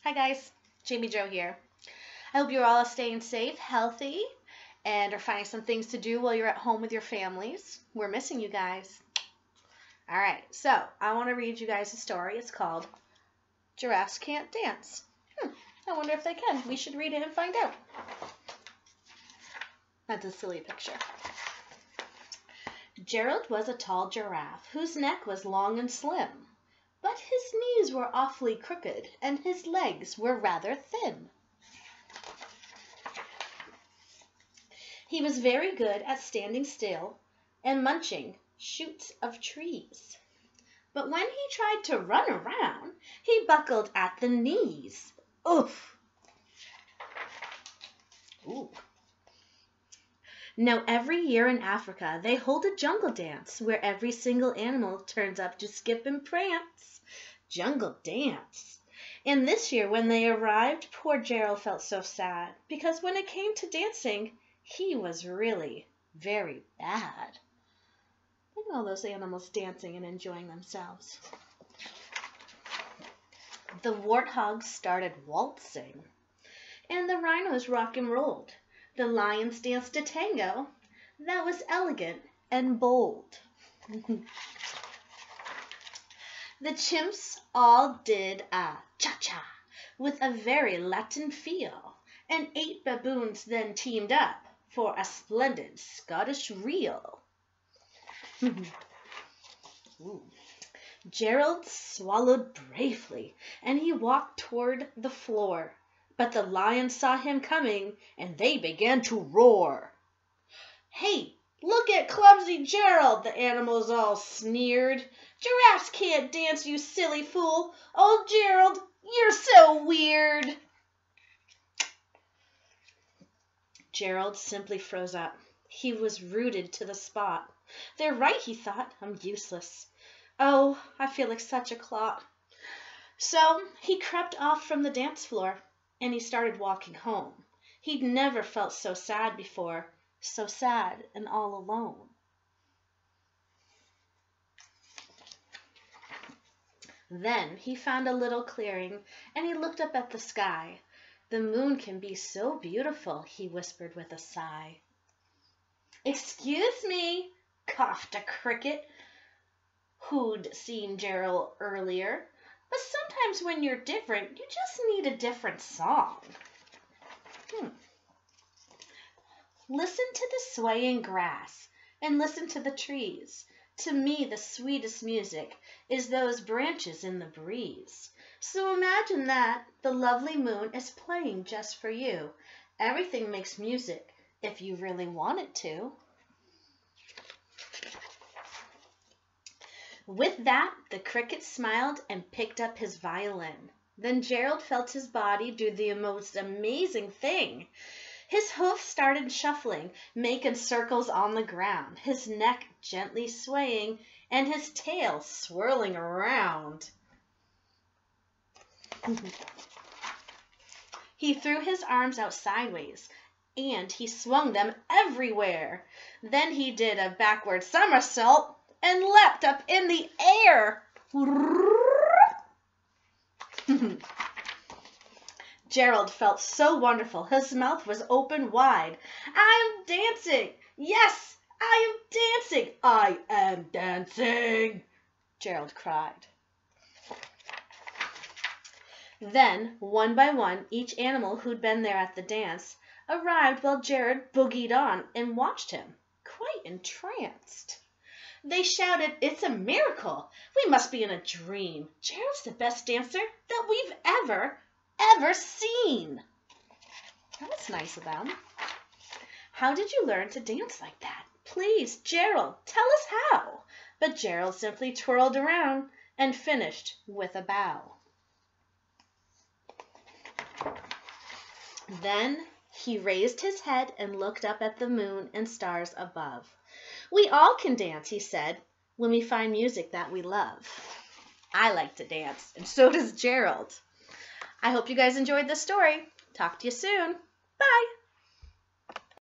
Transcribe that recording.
Hi guys, Jamie Jo here. I hope you're all staying safe, healthy, and are finding some things to do while you're at home with your families. We're missing you guys. All right, so I want to read you guys a story. It's called Giraffes Can't Dance. I wonder if they can. We should read it and find out. That's a silly picture. Gerald was a tall giraffe whose neck was long and slim, but his knees were awfully crooked and his legs were rather thin. He was very good at standing still and munching shoots of trees. But when he tried to run around, he buckled at the knees. Oof! Ooh. Now, every year in Africa, they hold a jungle dance where every single animal turns up to skip and prance. Jungle dance. And this year, when they arrived, poor Gerald felt so sad because when it came to dancing, he was really very bad. Look at all those animals dancing and enjoying themselves. The warthogs started waltzing, and the rhinos rock and rolled. The lions danced a tango that was elegant and bold. The chimps all did a cha-cha with a very Latin feel, and 8 baboons then teamed up for a splendid Scottish reel. Gerald swallowed bravely, and he walked toward the floor. But the lions saw him coming, and they began to roar. "Hey, look at clumsy Gerald," the animals all sneered. "Giraffes can't dance, you silly fool. Oh, Gerald, you're so weird." Gerald simply froze up. He was rooted to the spot. They're right, he thought. I'm useless. Oh, I feel like such a clot. So he crept off from the dance floor, and he started walking home. He'd never felt so sad before, so sad and all alone. Then he found a little clearing, and he looked up at the sky. "The moon can be so beautiful," he whispered with a sigh. "Excuse me," coughed a cricket who'd seen Gerald earlier. "But sometimes when you're different, you just need a different song." Listen to the swaying grass and listen to the trees. To me, the sweetest music is those branches in the breeze. So imagine that the lovely moon is playing just for you. Everything makes music if you really want it to. With that, the cricket smiled and picked up his violin. Then Gerald felt his body do the most amazing thing. His hoofs started shuffling, making circles on the ground, his neck gently swaying, and his tail swirling around. He threw his arms out sideways, and he swung them everywhere. Then he did a backward somersault and leapt up in the air. Gerald felt so wonderful. His mouth was open wide. "I am dancing! Yes, I am dancing! I am dancing!" Gerald cried. Then, one by one, each animal who'd been there at the dance arrived while Gerald boogied on and watched him, quite entranced. They shouted, "It's a miracle! We must be in a dream! Gerald's the best dancer that we've ever seen!" That was nice of them. "How did you learn to dance like that? Please, Gerald, tell us how." But Gerald simply twirled around and finished with a bow. Then he raised his head and looked up at the moon and stars above. "We all can dance," he said, "when we find music that we love." I like to dance, and so does Gerald. I hope you guys enjoyed this story. Talk to you soon. Bye.